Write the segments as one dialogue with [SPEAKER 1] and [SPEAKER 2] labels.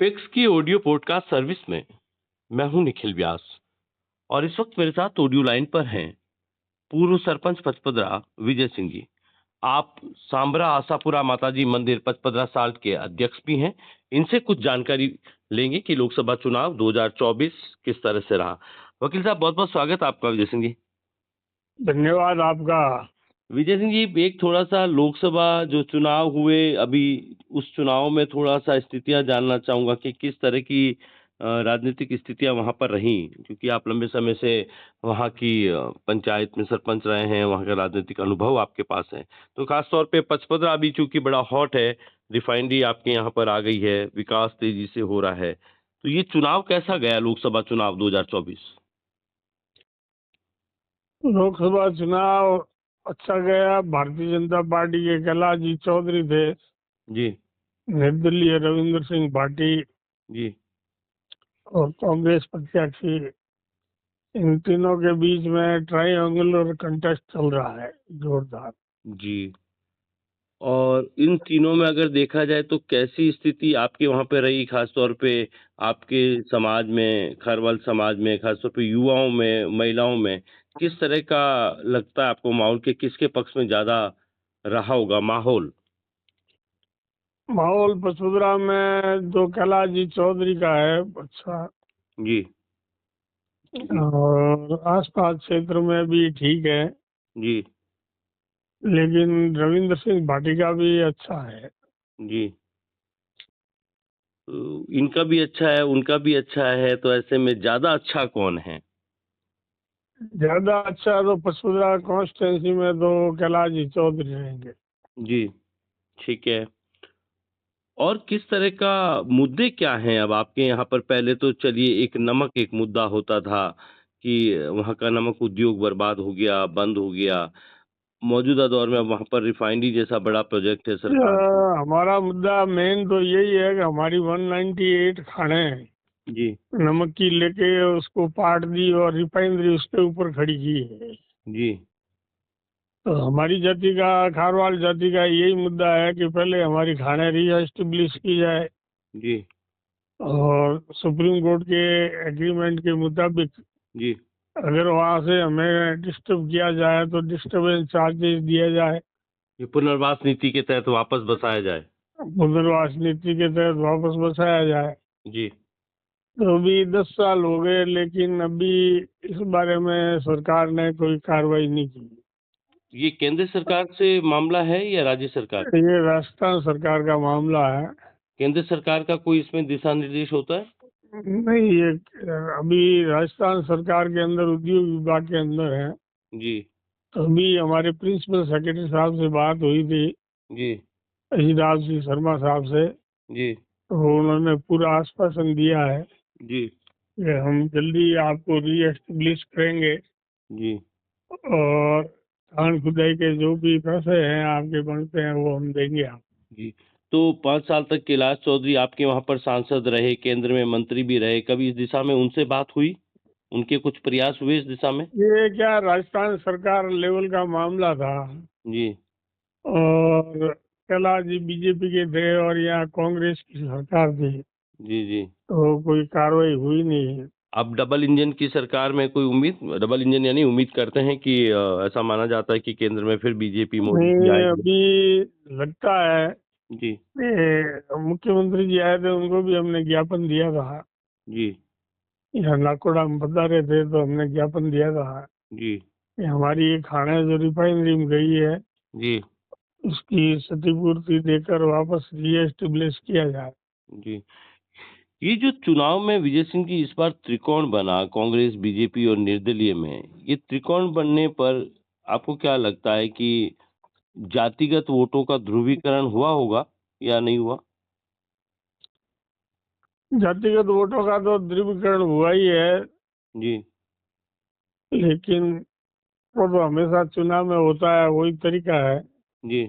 [SPEAKER 1] Fix की audio podcast service में मैं हूं निखिल व्यास और इस वक्त मेरे साथ ऑडियो लाइन पर हैं पूर्व सरपंच पचपदरा विजय सिंह जी। आप सांबरा आशापुरा माताजी मंदिर पचपदरा साल के अध्यक्ष भी हैं। इनसे कुछ जानकारी लेंगे कि लोकसभा चुनाव 2024 किस तरह से रहा। वकील साहब, बहुत बहुत स्वागत है आपका। विजय सिंह जी,
[SPEAKER 2] धन्यवाद आपका।
[SPEAKER 1] विजय सिंह जी, एक थोड़ा सा लोकसभा जो चुनाव हुए अभी, उस चुनाव में थोड़ा सा स्थितियां जानना चाहूंगा कि किस तरह की राजनीतिक स्थितियां वहां पर रहीं, क्योंकि आप लंबे समय से वहां की पंचायत में सरपंच रहे हैं, वहां का राजनीतिक अनुभव आपके पास है। तो खासतौर पे पचपदरा अभी चूंकि बड़ा हॉट है, रिफाइनरी आपके यहाँ पर आ गई है, विकास तेजी से हो रहा है, तो ये चुनाव कैसा गया, लोकसभा चुनाव 2024?
[SPEAKER 2] लोकसभा चुनाव अच्छा गया। भारतीय जनता पार्टी के कैलाश जी चौधरी थे,
[SPEAKER 1] जी
[SPEAKER 2] निर्दलीय रविंद्र सिंह भाटी
[SPEAKER 1] जी
[SPEAKER 2] और कांग्रेस प्रत्याशी, इन तीनों के बीच में ट्रायंगुलर कंटेस्ट चल रहा है जोरदार।
[SPEAKER 1] जी। और इन तीनों में अगर देखा जाए तो कैसी स्थिति आपके वहां पे रही, खासतौर पे आपके समाज में, खरवल समाज में, खासतौर पे युवाओं में, महिलाओं में, किस तरह का लगता है आपको माहौल के किसके पक्ष में ज्यादा रहा होगा माहौल?
[SPEAKER 2] माहौल पचपदरा में जो कैलाश जी चौधरी का है अच्छा,
[SPEAKER 1] जी जी
[SPEAKER 2] और आसपास क्षेत्र में भी ठीक है,
[SPEAKER 1] जी
[SPEAKER 2] लेकिन रविंद्र सिंह भाटी का भी अच्छा है।
[SPEAKER 1] जी। तो इनका भी अच्छा है, उनका भी अच्छा है, तो ऐसे में ज्यादा अच्छा कौन है?
[SPEAKER 2] ज्यादा अच्छा तो पचपदरा कॉन्स्टिट्यूंसी में तो कैलाश जी चौधरी रहेंगे।
[SPEAKER 1] जी, ठीक है। और किस तरह का मुद्दे क्या हैं अब आपके यहाँ पर? पहले तो चलिए, एक मुद्दा होता था कि वहाँ का नमक उद्योग बर्बाद हो गया, बंद हो गया। मौजूदा दौर में अब वहाँ पर रिफाइनरी जैसा बड़ा प्रोजेक्ट है सरकार की।
[SPEAKER 2] हमारा मुद्दा मेन तो यही है कि हमारी 198 खाने
[SPEAKER 1] जी
[SPEAKER 2] नमक की लेके उसको पाट दी और रिफाइनरी उसके ऊपर खड़ी की है।
[SPEAKER 1] जी
[SPEAKER 2] तो हमारी जाति का, खारवाल जाति का यही मुद्दा है कि पहले हमारी खाने रीएस्टेब्लिश की जाए
[SPEAKER 1] जी
[SPEAKER 2] और सुप्रीम कोर्ट के एग्रीमेंट के मुताबिक
[SPEAKER 1] जी।
[SPEAKER 2] अगर वहां से हमें डिस्टर्ब किया जाए तो डिस्टर्बेंस चार्जेस दिया जाए,
[SPEAKER 1] ये पुनर्वास नीति के तहत वापस बसाया जाए।
[SPEAKER 2] पुनर्वास नीति के तहत वापस बसाया जाए।
[SPEAKER 1] जी।
[SPEAKER 2] तो अभी 10 साल हो गए, लेकिन अभी इस बारे में सरकार ने कोई कार्रवाई नहीं की।
[SPEAKER 1] ये केंद्र सरकार से मामला है या राज्य सरकार?
[SPEAKER 2] ये राजस्थान सरकार का मामला है।
[SPEAKER 1] केंद्र सरकार का कोई इसमें दिशा निर्देश होता है?
[SPEAKER 2] नहीं, ये अभी राजस्थान सरकार के अंदर उद्योग विभाग के अंदर है।
[SPEAKER 1] जी
[SPEAKER 2] तो अभी हमारे प्रिंसिपल सेक्रेटरी साहब से बात हुई थी,
[SPEAKER 1] जी
[SPEAKER 2] अजिताभ सिंह शर्मा साहब से।
[SPEAKER 1] जी
[SPEAKER 2] तो उन्होंने पूरा आश्वासन दिया है
[SPEAKER 1] जी
[SPEAKER 2] कि हम जल्दी आपको रीएस्टेब्लिश करेंगे
[SPEAKER 1] जी
[SPEAKER 2] और खान खुदाई के जो भी पैसे हैं आपके बनते हैं वो हम देंगे आप।
[SPEAKER 1] जी। तो 5 साल तक कैलाश चौधरी आपके वहां पर सांसद रहे, केंद्र में मंत्री भी रहे, कभी इस दिशा में उनसे बात हुई? उनके कुछ प्रयास हुए इस दिशा में?
[SPEAKER 2] ये क्या राजस्थान सरकार लेवल का मामला था,
[SPEAKER 1] जी
[SPEAKER 2] और कैलाश जी बीजेपी के थे और यहाँ कांग्रेस की सरकार थी,
[SPEAKER 1] जी जी।
[SPEAKER 2] तो कोई कार्रवाई हुई नहीं।
[SPEAKER 1] अब डबल इंजन की सरकार में कोई उम्मीद, डबल इंजन यानी उम्मीद करते हैं कि ऐसा माना जाता है कि केंद्र में फिर बीजेपी मोदी जी
[SPEAKER 2] नहीं,
[SPEAKER 1] आएंगे?
[SPEAKER 2] अभी लगता है
[SPEAKER 1] जी
[SPEAKER 2] कि मुख्यमंत्री जी आए थे, उनको भी हमने ज्ञापन दिया था।
[SPEAKER 1] जी
[SPEAKER 2] यहाँ नाकोड़ा में बता रहे थे तो हमने ज्ञापन दिया था
[SPEAKER 1] जी
[SPEAKER 2] कि हमारी ये खाना जो रिफाइनरी में गई है
[SPEAKER 1] जी
[SPEAKER 2] उसकी क्षतिपूर्ति देकर वापस रीएस्टेब्लिश किया जाए।
[SPEAKER 1] जी। ये जो चुनाव में विजय सिंह जी इस बार त्रिकोण बना, कांग्रेस, बीजेपी और निर्दलीय में, ये त्रिकोण बनने पर आपको क्या लगता है कि जातिगत वोटों का ध्रुवीकरण हुआ होगा या नहीं हुआ?
[SPEAKER 2] जातिगत वोटों का तो ध्रुवीकरण हुआ ही है,
[SPEAKER 1] जी
[SPEAKER 2] लेकिन वो तो हमेशा चुनाव में होता है, वही तरीका है।
[SPEAKER 1] जी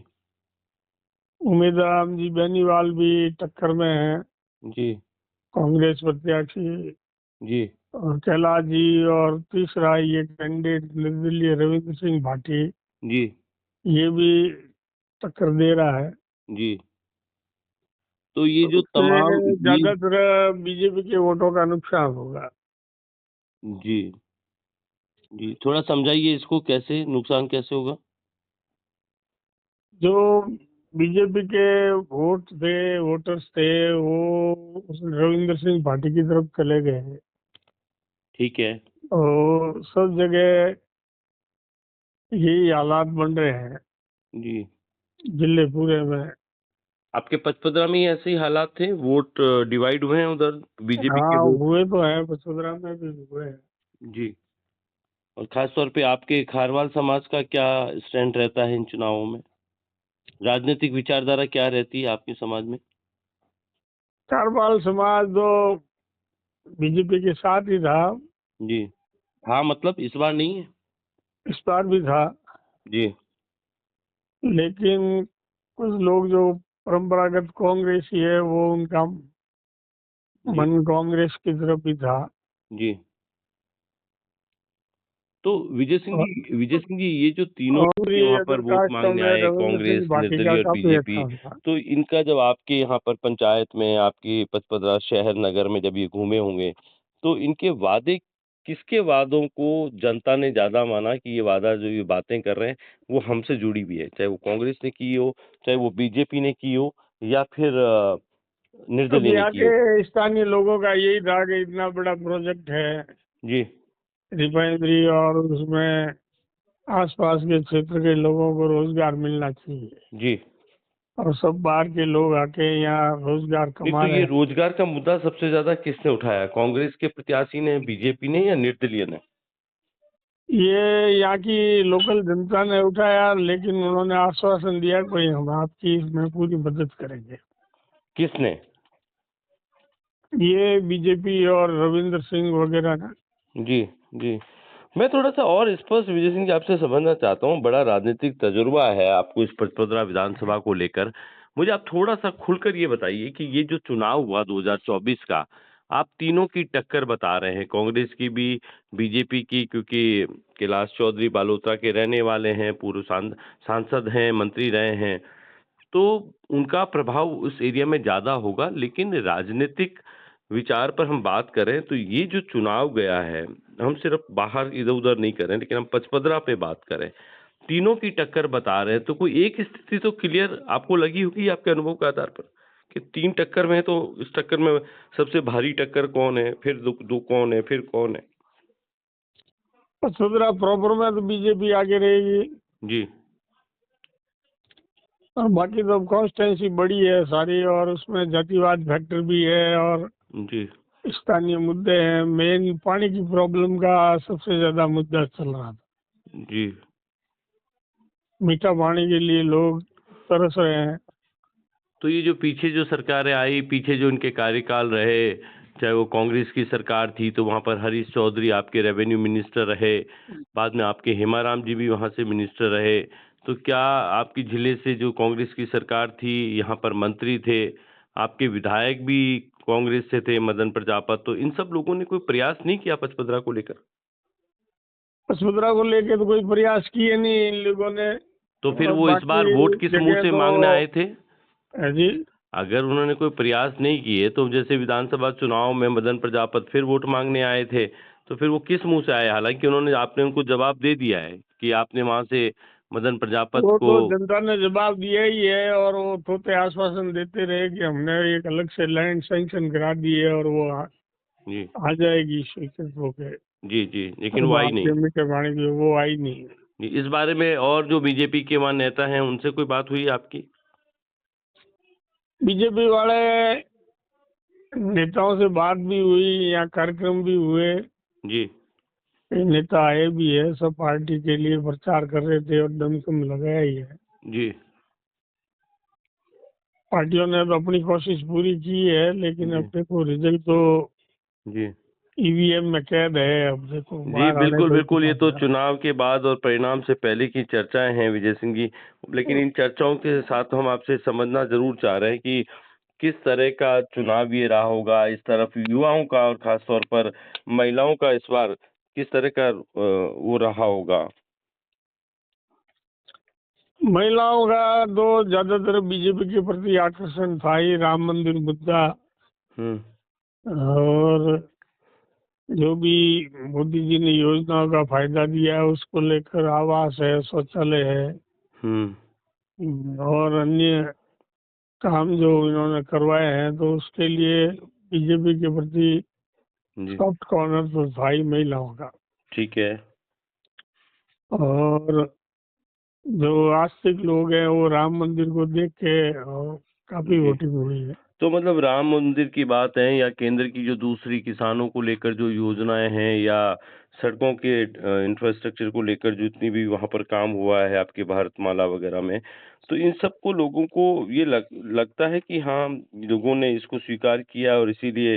[SPEAKER 2] उम्मीद राम जी बेनीवाल भी टक्कर में है,
[SPEAKER 1] जी
[SPEAKER 2] कांग्रेस प्रत्याशी,
[SPEAKER 1] जी
[SPEAKER 2] और कैलाश जी, और तीसरा ये कैंडिडेट निर्दलीय रविंद्र सिंह भाटी,
[SPEAKER 1] जी
[SPEAKER 2] ये भी टक्कर दे रहा है।
[SPEAKER 1] जी। तो ये जो
[SPEAKER 2] उससे
[SPEAKER 1] तमाम ये
[SPEAKER 2] ज्यादातर बीजेपी के वोटों का नुकसान होगा।
[SPEAKER 1] जी, जी, थोड़ा समझाइए इसको कैसे नुकसान कैसे होगा?
[SPEAKER 2] जो बीजेपी के वोटर्स थे, वो उस रविंद्र सिंह पार्टी की तरफ चले गए हैं।
[SPEAKER 1] ठीक है।
[SPEAKER 2] और सब जगह यही हालात बन रहे हैं,
[SPEAKER 1] जी।
[SPEAKER 2] जिले पूरे में।
[SPEAKER 1] आपके पचपदरा में ही ऐसे ही हालात थे? वोट डिवाइड हुए हैं उधर बीजेपी के
[SPEAKER 2] हाँ,
[SPEAKER 1] वोट?
[SPEAKER 2] हुए तो हैं, पचपदरा में भी हुए हैं।
[SPEAKER 1] जी। और खास तौर पे आपके खारवाल समाज का क्या स्टैंड रहता है इन चुनावों में? राजनीतिक विचारधारा क्या रहती है आपके समाज में?
[SPEAKER 2] चारपाल समाज तो बीजेपी के साथ ही था,
[SPEAKER 1] जी। हाँ, मतलब इस बार नहीं है?
[SPEAKER 2] इस बार भी था।
[SPEAKER 1] जी,
[SPEAKER 2] लेकिन कुछ लोग जो परंपरागत कांग्रेसी है, वो उनका
[SPEAKER 1] जी,
[SPEAKER 2] मन कांग्रेस की तरफ ही था।
[SPEAKER 1] जी। तो
[SPEAKER 2] और
[SPEAKER 1] विजय सिंह जी ये जो तीनों
[SPEAKER 2] और
[SPEAKER 1] के
[SPEAKER 2] ये
[SPEAKER 1] वहाँ पर
[SPEAKER 2] अदर
[SPEAKER 1] वोट
[SPEAKER 2] कास्टों
[SPEAKER 1] मांगने
[SPEAKER 2] में
[SPEAKER 1] आए
[SPEAKER 2] रविंद्र
[SPEAKER 1] कांग्रेस,
[SPEAKER 2] सिंह पार्टी का
[SPEAKER 1] निर्दलीय और
[SPEAKER 2] काफी
[SPEAKER 1] बीजेपी,
[SPEAKER 2] अच्छा था।
[SPEAKER 1] तो इनका जब आपके यहाँ पर पंचायत में आपकी पचपदरा शहर नगर में जब ये घूमे होंगे, तो इनके वादे किसके वादों को जनता ने ज़्यादा माना कि ये वादा जो ये बातें कर रहे हैं, वो हमसे जुड़ी हुई है? चाहे वो कांग्रेस ने की हो, चाहे वो बीजेपी ने की हो या फिर
[SPEAKER 2] अब
[SPEAKER 1] निर्दलीय ने
[SPEAKER 2] यहाँ
[SPEAKER 1] की हो?
[SPEAKER 2] के स्थानीय लोगों का यही था कि इतना बड़ा प्रोजेक्ट है,
[SPEAKER 1] जी,
[SPEAKER 2] रिफाइनरी, और उसमें आसपास के क्षेत्र के लोगों को रोजगार मिलना चाहिए।
[SPEAKER 1] जी।
[SPEAKER 2] और सब बाहर के लोग आके यहाँ रोजगार
[SPEAKER 1] नहीं
[SPEAKER 2] कमा
[SPEAKER 1] तो
[SPEAKER 2] रहे
[SPEAKER 1] ये
[SPEAKER 2] हैं।
[SPEAKER 1] रोजगार का मुद्दा सबसे ज़्यादा किसने उठाया? कांग्रेस के प्रत्याशी ने, बीजेपी ने या निर्दलीय ने?
[SPEAKER 2] ये यहाँ की लोकल जनता ने उठाया, लेकिन उन्होंने आश्वासन दिया कोई हम आपकी इसमें पूरी मदद करेंगे।
[SPEAKER 1] किसने?
[SPEAKER 2] ये बीजेपी और रविंद्र सिंह वगैरह ना।
[SPEAKER 1] जी, जी। मैं थोड़ा-सा और स्पष्ट विजय सिंह जी आपसे समझना चाहता हूँ, बड़ा राजनीतिक तजुर्बा है आपको इस पचपदरा विधानसभा को लेकर। मुझे आप थोड़ा-सा खुलकर ये बताइए कि ये जो चुनाव हुआ 2024 का, आप तीनों की टक्कर बता रहे हैं, कांग्रेस की भी, बीजेपी की क्योंकि कैलाश चौधरी बालोतरा के रहने वाले हैं, पूर्व सांसद हैं, मंत्री रहे हैं। तो उनका प्रभाव उस एरिया में ज़्यादा होगा, लेकिन राजनीतिक विचार पर हम बात करें तो ये जो चुनाव गया है, हम सिर्फ बाहर इधर-उधर नहीं कर रहे हैं, लेकिन हम पचपदरा पे बात करें, तीनों की टक्कर बता रहे हैं, तो कोई एक स्थिति तो क्लियर आपको लगी होगी आपके अनुभव के आधार पर, कि 3 टक्कर में है तो इस टक्कर में सबसे भारी टक्कर कौन है? फिर दो कौन है? फिर कौन है?
[SPEAKER 2] वसुंधरा प्रॉपर में तो बीजेपी आगे रहेगी।
[SPEAKER 1] जी,
[SPEAKER 2] और बाकी तो कॉन्स्टेंसी बड़ी है सारी, और उसमें जातिवाद फैक्टर भी है, और
[SPEAKER 1] जी,
[SPEAKER 2] स्थानीय मुद्दे हैं। मेन पानी की प्रॉब्लम का सबसे ज्यादा मुद्दा चल रहा था।
[SPEAKER 1] जी।
[SPEAKER 2] मीठा पानी के लिए लोग तरस रहे हैं।
[SPEAKER 1] तो ये जो पीछे जो सरकारें आई, पीछे जो इनके कार्यकाल रहे, चाहे वो कांग्रेस की सरकार थी तो वहाँ पर हरीश चौधरी आपके रेवेन्यू मिनिस्टर रहे, बाद में आपके हेमाराम जी भी वहाँ से मिनिस्टर रहे। तो क्या आपकी जिले से जो कांग्रेस की सरकार थी, यहाँ पर मंत्री थे, आपके विधायक भी कांग्रेस से थे, मदन प्रजापत, तो इन सब लोगों ने कोई प्रयास नहीं किया पचपदरा को लेकर?
[SPEAKER 2] वसुंधरा को लेके तो कोई प्रयास किए नहीं इन लोगों ने।
[SPEAKER 1] तो फिर
[SPEAKER 2] और
[SPEAKER 1] वो इस बार
[SPEAKER 2] बाकी
[SPEAKER 1] वोट किस मुँह
[SPEAKER 2] जगह
[SPEAKER 1] से
[SPEAKER 2] तो
[SPEAKER 1] मांगने आए थे?
[SPEAKER 2] जी,
[SPEAKER 1] अगर उन्होंने कोई प्रयास नहीं किए तो जैसे विधानसभा चुनाव में मदन प्रजापत फिर वोट मांगने आए थे, तो फिर वो किस मुँह से आए? हालाँकि उन्होंने आपने उनको जवाब दे दिया है कि आपने वहाँ से मदन प्रजापत
[SPEAKER 2] वो
[SPEAKER 1] को
[SPEAKER 2] तो जनता ने जवाब दिया ही है। और वो थोते आश्वासन देते रहे कि हमने एक अलग से लैंड सैंक्शन करा दी है, और वो
[SPEAKER 1] जी,
[SPEAKER 2] आ जाएगी स्वीकृत होके।
[SPEAKER 1] जी, जी, लेकिन वो
[SPEAKER 2] अब
[SPEAKER 1] आई
[SPEAKER 2] आपके
[SPEAKER 1] नहीं।
[SPEAKER 2] मीठे पानी की वो आई नहीं।
[SPEAKER 1] जी, इस बारे में और जो बीजेपी के वहाँ नेता हैं उनसे कोई बात हुई आपकी?
[SPEAKER 2] बीजेपी वाले नेताओं से बात भी हुई, या कार्यक्रम भी हुए।
[SPEAKER 1] जी,
[SPEAKER 2] कई नेता आए भी है, सब पार्टी के लिए प्रचार कर रहे थे, और दमखम लगाया ही है।
[SPEAKER 1] जी,
[SPEAKER 2] पार्टियों ने तो अपनी कोशिश पूरी की है, लेकिन अब
[SPEAKER 1] जी,
[SPEAKER 2] देखो रिजल्ट तो
[SPEAKER 1] जी।
[SPEAKER 2] ईवीएम में कैद है। अब देखो
[SPEAKER 1] जी,
[SPEAKER 2] बाहर आने
[SPEAKER 1] बिल्कुल,
[SPEAKER 2] को ही
[SPEAKER 1] बिल्कुल, ये
[SPEAKER 2] पता
[SPEAKER 1] तो
[SPEAKER 2] चला।
[SPEAKER 1] चुनाव के बाद और परिणाम से पहले की चर्चाएँ हैं विजय सिंह जी। लेकिन इन चर्चाओं के साथ हम आपसे समझना ज़रूर चाह रहे हैं कि किस तरह का चुनाव ये रहा होगा, इस तरफ युवाओं का और ख़ास तौर पर महिलाओं का इस बार किस तरह का वो रहा होगा?
[SPEAKER 2] महिलाओं का तो ज्यादातर बीजेपी के प्रति आकर्षण था ही, राम मंदिर मुद्दा। और जो भी मोदी जी ने योजनाओं का फायदा दिया है उसको लेकर, आवास है, शौचालय है, और अन्य काम जो इन्होंने करवाए हैं, तो उसके लिए बीजेपी के प्रति
[SPEAKER 1] जी
[SPEAKER 2] सॉफ्ट कॉर्नर तो था ही महिलाओं का।
[SPEAKER 1] ठीक है।
[SPEAKER 2] और जो आस्तिक लोग हैं वो राम मंदिर को देख के काफी
[SPEAKER 1] जी
[SPEAKER 2] वोटिंग हुई है।
[SPEAKER 1] तो मतलब राम मंदिर की बात है या केंद्र की जो दूसरी किसानों को लेकर जो योजनाएं हैं या सड़कों के इंफ्रास्ट्रक्चर को लेकर जितनी भी वहां पर काम हुआ है आपके भारतमाला वगैरह में, तो इन सबको लोगों को ये लगता है कि हाँ, लोगों ने इसको स्वीकार किया और इसीलिए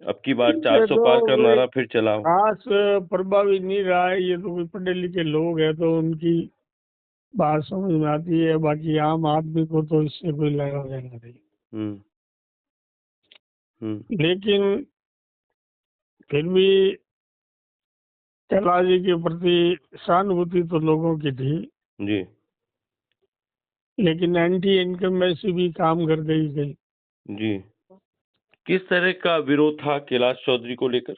[SPEAKER 1] अब की बार
[SPEAKER 2] इससे
[SPEAKER 1] 400
[SPEAKER 2] तो
[SPEAKER 1] पार का
[SPEAKER 2] कोई
[SPEAKER 1] नारा फिर चला हो।
[SPEAKER 2] खास प्रभावी नहीं रहा है, ये तो कोई पढ़े लिखे लोग हैं तो उनकी बात समझ में आती है, बाकी आम आदमी को तो इससे कोई लेना देना नहीं।
[SPEAKER 1] हम्म हम्म
[SPEAKER 2] लेकिन फिर भी कैलाश जी के प्रति सहानुभूति तो लोगों की थी,
[SPEAKER 1] जी
[SPEAKER 2] लेकिन एंटी इनकम्बेंसी भी काम कर गई।
[SPEAKER 1] जी किस तरह का विरोध था कैलाश चौधरी को लेकर?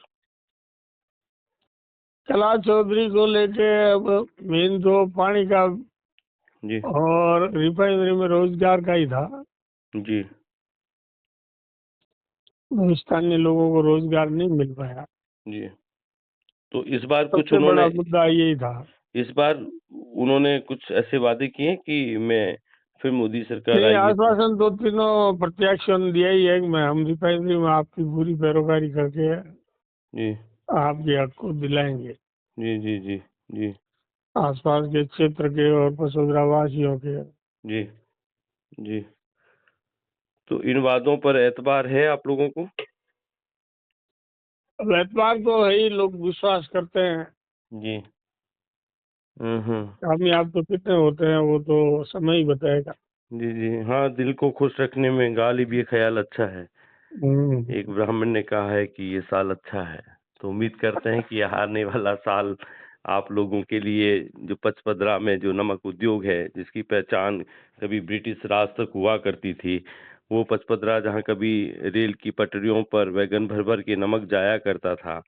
[SPEAKER 2] कैलाश चौधरी को लेके अब मेन तो पानी का
[SPEAKER 1] जी
[SPEAKER 2] और रिफाइनरी में रोजगार का ही था।
[SPEAKER 1] जी
[SPEAKER 2] स्थानीय लोगों को रोजगार नहीं मिल पाया,
[SPEAKER 1] जी तो इस बार कुछ
[SPEAKER 2] सबसे बड़ा
[SPEAKER 1] उन्होंने
[SPEAKER 2] मुद्दा यही था।
[SPEAKER 1] इस बार उन्होंने कुछ ऐसे वादे किए हैं कि मैं फिर मोदी सरकार
[SPEAKER 2] नहीं,
[SPEAKER 1] आएगी तो।
[SPEAKER 2] आश्वासन तो तीनों प्रत्याशियों ने दिया ही है कि मैं हम रिफाइनरी में आपकी पूरी पैरोकारी करके
[SPEAKER 1] जी
[SPEAKER 2] आपके हक को दिलाएंगे,
[SPEAKER 1] जी जी जी जी
[SPEAKER 2] आसपास के क्षेत्र के और वसुंधरा वासियों के।
[SPEAKER 1] जी जी तो इन वादों पर एतबार है आप लोगों को?
[SPEAKER 2] अब एतबार तो है ही, लोग विश्वास करते हैं।
[SPEAKER 1] जी हम्म।
[SPEAKER 2] कामयाब तो कितने होते हैं वो तो समय ही बताएगा।
[SPEAKER 1] जी जी हाँ, दिल को खुश रखने में गालिब ये ख्याल अच्छा है।
[SPEAKER 2] हम्म।
[SPEAKER 1] एक ब्राह्मण ने कहा है कि ये साल अच्छा है, तो उम्मीद करते हैं कि यह आने वाला साल आप लोगों के लिए जो पचपदरा में जो नमक उद्योग है, जिसकी पहचान कभी ब्रिटिश राज तक हुआ करती थी, वो पचपदरा जहाँ कभी रेल की पटरियों पर वैगन भर भर के नमक जाया करता था,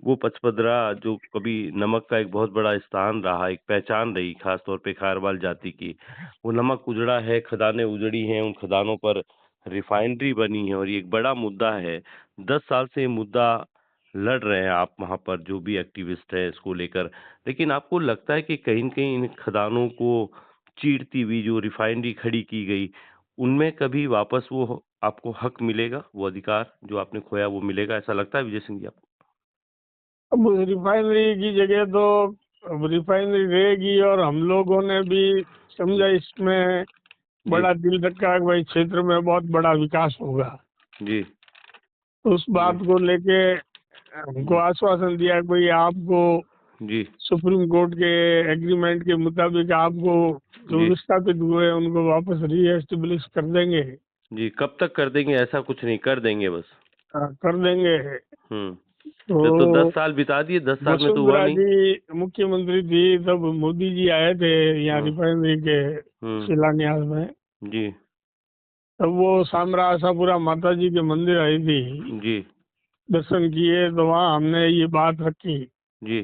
[SPEAKER 1] वो पचपदरा जो कभी नमक का एक बहुत बड़ा स्थान रहा, एक पहचान रही, खास तौर पे खारवाल जाति की, वो नमक उजड़ा है, खदानें उजड़ी हैं, उन खदानों पर रिफाइनरी बनी है और ये एक बड़ा मुद्दा है। 10 साल से ये मुद्दा लड़ रहे हैं आप वहाँ पर जो भी एक्टिविस्ट है इसको लेकर। लेकिन आपको लगता है कि कहीं न कहीं इन खदानों को चीरती हुई जो रिफाइनरी खड़ी की गई, उनमें कभी वापस वो आपको हक मिलेगा, वो अधिकार जो आपने खोया वो मिलेगा, ऐसा लगता है विजय सिंह जी आपको?
[SPEAKER 2] अब उस रिफाइनरी की जगह तो अब रिफाइनरी रहेगी, और हम लोगों ने भी समझा इसमें
[SPEAKER 1] जी,
[SPEAKER 2] बड़ा दिल रखा है कि भाई क्षेत्र में बहुत बड़ा विकास होगा।
[SPEAKER 1] जी,
[SPEAKER 2] उस बात
[SPEAKER 1] जी,
[SPEAKER 2] को लेके हमको
[SPEAKER 1] जी,
[SPEAKER 2] आश्वासन दिया कि भाई आपको
[SPEAKER 1] जी,
[SPEAKER 2] सुप्रीम कोर्ट के एग्रीमेंट के मुताबिक आपको जो
[SPEAKER 1] जी,
[SPEAKER 2] विस्थापित हुए हैं उनको वापस रीएस्टेब्लिश कर देंगे।
[SPEAKER 1] जी, कब तक कर देंगे? ऐसा कुछ नहीं, कर देंगे बस।
[SPEAKER 2] हाँ, कर देंगे।
[SPEAKER 1] हुँ। तो 10
[SPEAKER 2] तो
[SPEAKER 1] साल बिता दिए, 10 साल में तो हुआ
[SPEAKER 2] वसुंधरा
[SPEAKER 1] नहीं।
[SPEAKER 2] जी मुख्यमंत्री थी तब मोदी जी आए थे यहाँ
[SPEAKER 1] हुँ,
[SPEAKER 2] रिफाइनरी के
[SPEAKER 1] हुँ,
[SPEAKER 2] शिलान्यास में।
[SPEAKER 1] जी,
[SPEAKER 2] तब वो सामरा आशापुरा माता जी के मंदिर आई थी,
[SPEAKER 1] जी,
[SPEAKER 2] दर्शन किए, तो वहाँ हमने ये बात रखी।
[SPEAKER 1] जी,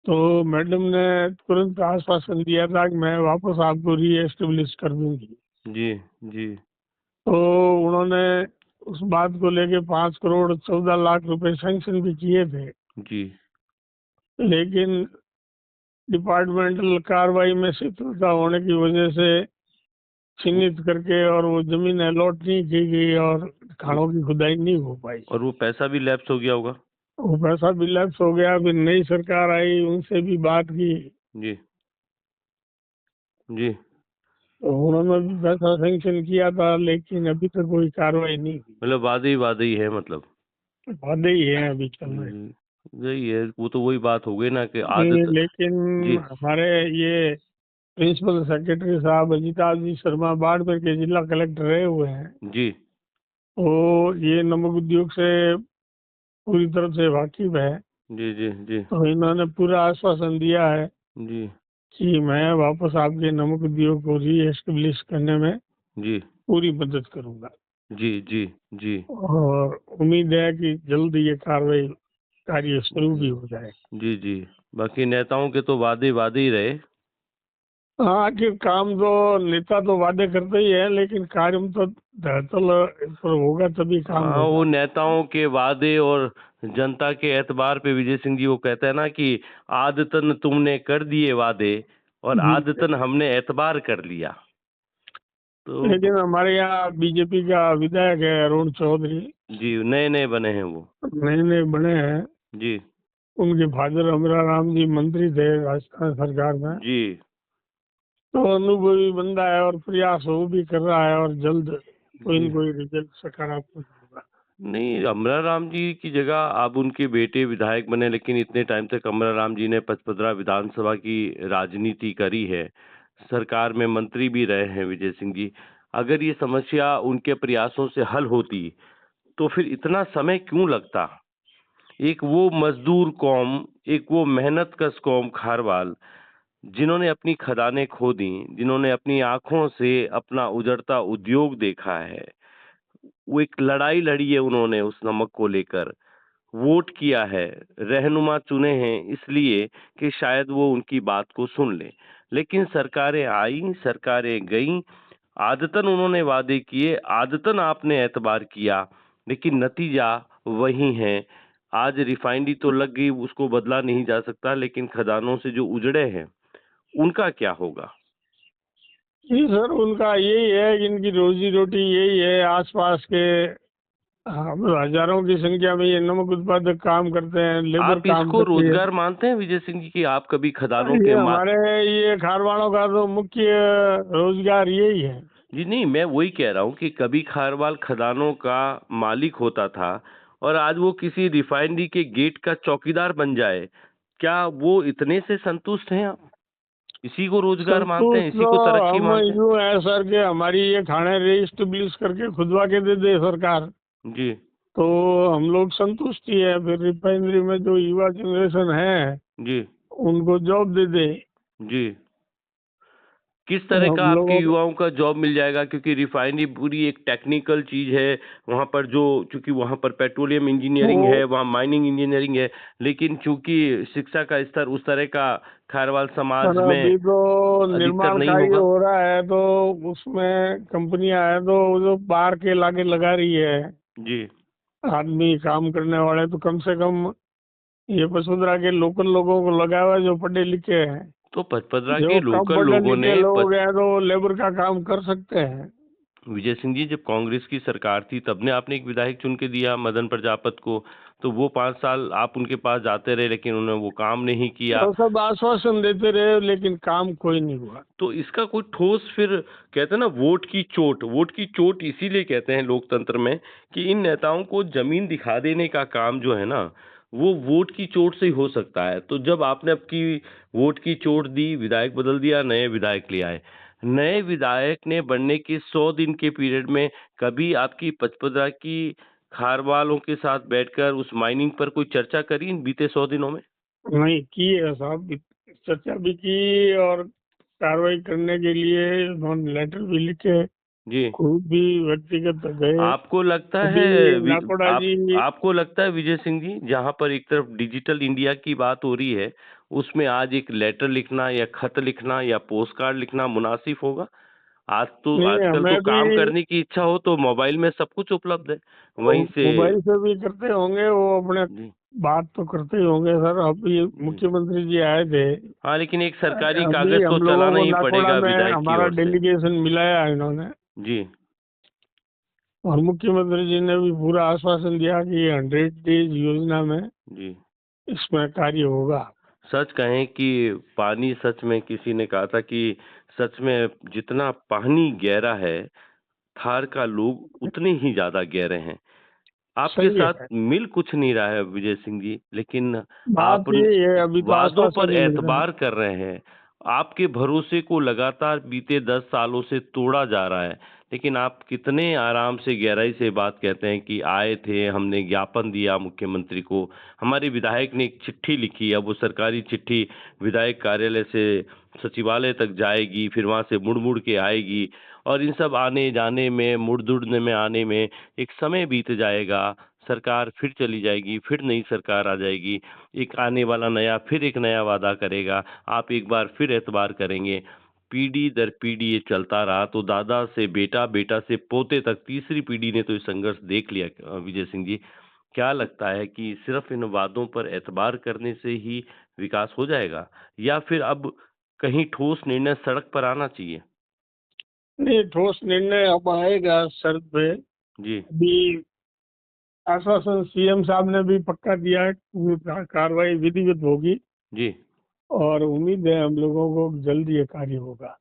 [SPEAKER 2] तो मैडम ने तुरंत आश्वासन दिया था कि मैं वापस आपको रीएस्टेब्लिश कर दूंगी।
[SPEAKER 1] जी, जी,
[SPEAKER 2] तो उन्होंने उस बात को लेके 5 करोड़ 14 लाख रुपए सैंक्शन भी किए थे,
[SPEAKER 1] जी,
[SPEAKER 2] लेकिन डिपार्टमेंटल कार्रवाई में शिथिलता होने की वजह से चिन्हित करके और वो जमीन अलॉट नहीं की गई और
[SPEAKER 1] वो
[SPEAKER 2] खानों की खुदाई नहीं हो पाई।
[SPEAKER 1] और वो पैसा भी लैप्स हो गया होगा?
[SPEAKER 2] वो पैसा भी लैप्स हो गया, फिर नई सरकार आई, उनसे भी बात की,
[SPEAKER 1] जी, जी,
[SPEAKER 2] तो उन्होंने भी पैसा सैंक्शन किया था, लेकिन अभी तक कोई कार्रवाई नहीं हुई।
[SPEAKER 1] मतलब वादे ही है मतलब।
[SPEAKER 2] वादे ही है अभी चल रहे।
[SPEAKER 1] जी, यही है, वो तो वही बात हो गई ना कि
[SPEAKER 2] जी,
[SPEAKER 1] आदत।
[SPEAKER 2] लेकिन
[SPEAKER 1] जी,
[SPEAKER 2] हमारे ये प्रिंसिपल सेक्रेटरी साहब अजिताभ जी शर्मा बाड़मेर के जिला कलेक्टर रहे हुए हैं,
[SPEAKER 1] जी,
[SPEAKER 2] तो ये नमक उद्योग से पूरी तरह से वाकिफ है।
[SPEAKER 1] जी, जी, जी,
[SPEAKER 2] तो इन्होंने पूरा आश्वासन दिया है
[SPEAKER 1] जी,
[SPEAKER 2] कि मैं वापस आपके नमक उद्योग को रीएस्टेब्लिश करने में
[SPEAKER 1] जी
[SPEAKER 2] पूरी मदद करूंगा
[SPEAKER 1] जी जी जी
[SPEAKER 2] और उम्मीद है कि जल्द ये कार्रवाई कार्य शुरू भी हो जाए।
[SPEAKER 1] जी जी। बाकी नेताओं के तो वादे वादे ही रहे।
[SPEAKER 2] हाँ, आखिर काम तो नेता तो वादे करते ही है, लेकिन कार्य में तो धरातल पर होगा तभी काम
[SPEAKER 1] हाँ,
[SPEAKER 2] होगा।
[SPEAKER 1] वो नेताओं के वादे और जनता के एतबार पे विजय सिंह जी वो कहते हैं ना कि आदतन तुमने कर दिए वादे और
[SPEAKER 2] जी,
[SPEAKER 1] आदतन हमने एतबार कर लिया। तो
[SPEAKER 2] लेकिन हमारे यहाँ बीजेपी का विधायक है अरुण चौधरी,
[SPEAKER 1] जी, नए नए बने हैं वो।
[SPEAKER 2] नए नए बने हैं।
[SPEAKER 1] जी
[SPEAKER 2] उनके फादर अमरा राम जी मंत्री थे राजस्थान सरकार में।
[SPEAKER 1] जी।
[SPEAKER 2] तो अनुभवी बंदा है और प्रयास वो भी कर रहा है और जल्द कोई
[SPEAKER 1] जी
[SPEAKER 2] न कोई रिजल्ट सकारात्मक होगा।
[SPEAKER 1] नहीं, अमरा राम जी की जगह अब उनके बेटे विधायक बने, लेकिन इतने टाइम तक अमरा राम जी ने पचपदरा विधानसभा की राजनीति करी है, सरकार में मंत्री भी रहे हैं विजय सिंह जी। अगर ये समस्या उनके प्रयासों से हल होती तो फिर इतना समय क्यों लगता? एक वो मजदूर कौम, एक वो मेहनतकश कौम खारवाल, जिन्होंने अपनी खदानें खो दी, जिन्होंने अपनी आंखों से अपना उजड़ता उद्योग देखा है, वो एक लड़ाई लड़ी है उन्होंने उस नमक को लेकर, वोट किया है, रहनुमा चुने हैं इसलिए कि शायद वो उनकी बात को सुन लें। लेकिन सरकारें आईं, सरकारें गईं, आदतन उन्होंने वादे किए, आदतन आपने एतबार किया, लेकिन नतीजा वही है। आज रिफाइनरी तो लग गई, उसको बदला नहीं जा सकता, लेकिन खदानों से जो उजड़े हैं, उनका क्या होगा?
[SPEAKER 2] जी सर, उनका यही है कि इनकी रोजी रोटी यही है। आसपास के हम हजारों की संख्या में ये नमक उत्पादक काम करते हैं, लेबर
[SPEAKER 1] आप
[SPEAKER 2] काम
[SPEAKER 1] इसको
[SPEAKER 2] करती है।
[SPEAKER 1] रोजगार मानते हैं विजय सिंह जी कि आप कभी खदानों
[SPEAKER 2] ये
[SPEAKER 1] के
[SPEAKER 2] हमारे ये खारवाड़ों का तो मुख्य रोजगार यही है।
[SPEAKER 1] जी नहीं, मैं वही कह रहा हूँ कि कभी खारवाल खदानों का मालिक होता था और आज वो किसी रिफाइनरी के गेट का चौकीदार बन जाए, क्या वो इतने से संतुष्ट हैं आप? इसी को रोजगार मानते हैं,
[SPEAKER 2] संतुष्ट
[SPEAKER 1] इसी
[SPEAKER 2] तो
[SPEAKER 1] को तरक्की
[SPEAKER 2] हम
[SPEAKER 1] मानते हैं?
[SPEAKER 2] यूं है सर के हमारी ये खाने रीस्टेब्लिश करके खुदवा के दे दे सरकार,
[SPEAKER 1] जी
[SPEAKER 2] तो हम लोग संतुष्ट ही है। फिर रिफाइनरी में जो युवा जनरेशन है
[SPEAKER 1] जी
[SPEAKER 2] उनको जॉब दे दे।
[SPEAKER 1] जी। किस
[SPEAKER 2] तो
[SPEAKER 1] तरह का
[SPEAKER 2] हम
[SPEAKER 1] आपके
[SPEAKER 2] लोगों को
[SPEAKER 1] युवाओं का जॉब मिल जाएगा? क्योंकि रिफाइनरी पूरी एक टेक्निकल चीज है, वहाँ पर जो चूंकि वहाँ पर पेट्रोलियम इंजीनियरिंग
[SPEAKER 2] वो
[SPEAKER 1] है, वहाँ माइनिंग इंजीनियरिंग है, लेकिन चूंकि शिक्षा का स्तर उस तरह का खारवाल समाज
[SPEAKER 2] सर
[SPEAKER 1] में
[SPEAKER 2] अभी तो
[SPEAKER 1] अधिकतर
[SPEAKER 2] निर्माण
[SPEAKER 1] नहीं
[SPEAKER 2] कार्य
[SPEAKER 1] होगा।
[SPEAKER 2] हो रहा है, तो उसमें कंपनियां है तो वो जो बाहर के लाके लगा रही है
[SPEAKER 1] जी
[SPEAKER 2] आदमी काम करने वाले, तो कम से कम ये वसुंधरा के लोकल लोगों को लगा हुआ है जो पढ़े लिखे हैं।
[SPEAKER 1] तो पचपदरा
[SPEAKER 2] जो
[SPEAKER 1] के
[SPEAKER 2] कम
[SPEAKER 1] लोकल
[SPEAKER 2] पढ़े
[SPEAKER 1] लोगों
[SPEAKER 2] लिखे
[SPEAKER 1] ने
[SPEAKER 2] लोग हैं तो लेबर का काम कर सकते हैं।
[SPEAKER 1] विजय सिंह जी, जब कांग्रेस की सरकार थी तब ने आपने एक विधायक चुन के दिया मदन प्रजापत को, तो वो 5 साल आप उनके पास जाते रहे, लेकिन उन्होंने वो काम नहीं किया।
[SPEAKER 2] और सब आश्वासन देते रहे लेकिन काम कोई नहीं हुआ।
[SPEAKER 1] तो इसका कोई ठोस फिर कहते हैं ना वोट की चोट इसीलिए कहते हैं लोकतंत्र में कि इन नेताओं को जमीन दिखा देने का काम जो है ना, वो वोट की चोट से ही हो सकता है। तो जब आपने अब की वोट की चोट दी, विधायक बदल दिया, नए विधायक ले आए, नए विधायक ने बनने के 100 दिन के पीरियड में कभी आपकी पचपदरा की खारवालों के साथ बैठकर उस माइनिंग पर कोई चर्चा करी इन बीते 100 दिनों में?
[SPEAKER 2] नहीं की है साहब, चर्चा भी की और कार्रवाई करने के लिए उन्होंने लेटर भी लिखे,
[SPEAKER 1] जी।
[SPEAKER 2] खुद भी व्यक्तिगत गए।
[SPEAKER 1] आपको लगता है
[SPEAKER 2] अभी नाकोड़ा
[SPEAKER 1] आप
[SPEAKER 2] जी
[SPEAKER 1] आपको लगता है विजय सिंह जी, जहां पर एक तरफ डिजिटल इंडिया की बात हो रही है, उसमें आज एक लेटर लिखना या खत लिखना या पोस्ट कार्ड लिखना मुनासिब होगा? आज तो
[SPEAKER 2] नहीं,
[SPEAKER 1] आजकल तो
[SPEAKER 2] हमें भी
[SPEAKER 1] काम करने की इच्छा हो तो मोबाइल में सब कुछ उपलब्ध है, वहीं से।
[SPEAKER 2] मोबाइल से भी करते होंगे, वो अपने
[SPEAKER 1] जी
[SPEAKER 2] बात तो करते ही होंगे सर। अब ये
[SPEAKER 1] जी।
[SPEAKER 2] मुख्यमंत्री जी आए थे,
[SPEAKER 1] हाँ, लेकिन एक सरकारी
[SPEAKER 2] अभी
[SPEAKER 1] कागज तो
[SPEAKER 2] हम लोगों
[SPEAKER 1] चलाना
[SPEAKER 2] को
[SPEAKER 1] ही
[SPEAKER 2] नाकोड़ा
[SPEAKER 1] पड़ेगा
[SPEAKER 2] में
[SPEAKER 1] विधायक की
[SPEAKER 2] हमारा
[SPEAKER 1] ओर से।
[SPEAKER 2] डेलीगेशन मिलाया इन्होंने,
[SPEAKER 1] जी
[SPEAKER 2] और मुख्यमंत्री जी ने भी पूरा आश्वासन दिया कि 100 डेज योजना में
[SPEAKER 1] जी।
[SPEAKER 2] इसमें कार्य होगा।
[SPEAKER 1] सच कहें कि पानी, सच में किसी ने कहा था कि सच में जितना पानी गहरा है, थार का लोग उतने ही ज्यादा गहरे हैं। आपके
[SPEAKER 2] सही
[SPEAKER 1] साथ
[SPEAKER 2] है,
[SPEAKER 1] मिल कुछ नहीं रहा है विजय सिंह जी, लेकिन आप
[SPEAKER 2] बात ये है अभी तो
[SPEAKER 1] वादों पर
[SPEAKER 2] आश्वासन ही मिल रहा है।
[SPEAKER 1] एतबार कर रहे हैं। आपके भरोसे को लगातार बीते 10 सालों से तोड़ा जा रहा है, लेकिन आप कितने आराम से गहराई से बात कहते हैं कि आए थे, हमने ज्ञापन दिया मुख्यमंत्री को, हमारे विधायक ने एक चिट्ठी लिखी, अब वो सरकारी चिट्ठी विधायक कार्यालय से सचिवालय तक जाएगी, फिर वहाँ से मुड़-मुड़ के आएगी और इन सब आने-जाने में, मुड़-दुड़ने में आने में एक समय बीत जाएगा, सरकार फिर चली जाएगी, फिर नई सरकार आ जाएगी, एक आने वाला नया फिर एक नया वादा करेगा, आप एक बार फिर एतबार करेंगे। पीढ़ी दर पीढ़ी ये चलता रहा तो दादा से बेटा, बेटा से पोते तक तीसरी पीढ़ी ने तो ये संघर्ष देख लिया विजय सिंह जी। क्या लगता है कि सिर्फ इन वादों पर एतबार करने से ही विकास हो जाएगा या फिर अब कहीं ठोस निर्णय सड़क पर आना चाहिए?
[SPEAKER 2] नहीं, ठोस निर्णय अब आएगा शर्त पे।
[SPEAKER 1] जी,
[SPEAKER 2] अभी आश्वासन सीएम साहब ने भी पक्का दिया है कि कार्रवाई विधिवत होगी
[SPEAKER 1] जी।
[SPEAKER 2] और उम्मीद है हम लोगों को जल्द ये कार्य होगा।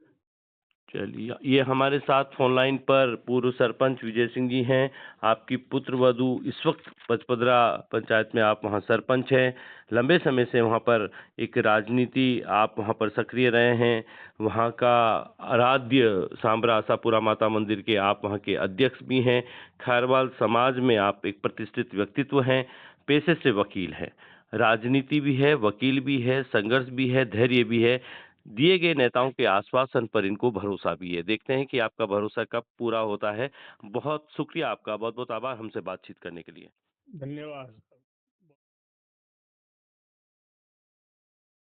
[SPEAKER 1] चलिए, ये हमारे साथ फ़ोन लाइन पर पूर्व सरपंच विजय सिंह जी हैं। आपकी पुत्रवधू इस वक़्त पचपदरा पंचायत में आप वहाँ सरपंच हैं। लंबे समय से वहाँ पर एक राजनीति आप वहाँ पर सक्रिय रहे हैं। वहाँ का आराध्य सांबरा आशापुरा माता मंदिर के आप वहाँ के अध्यक्ष भी हैं। खैरवाल समाज में आप एक प्रतिष्ठित व्यक्तित्व हैं, पेशे से वकील हैं। राजनीति भी है, वकील भी है, संघर्ष भी है, धैर्य भी है। दिए गए नेताओं के आश्वासन पर इनको भरोसा भी है। देखते हैं कि आपका भरोसा कब पूरा होता है। बहुत शुक्रिया आपका, बहुत-बहुत आभार हमसे बातचीत करने के लिए।
[SPEAKER 2] धन्यवाद।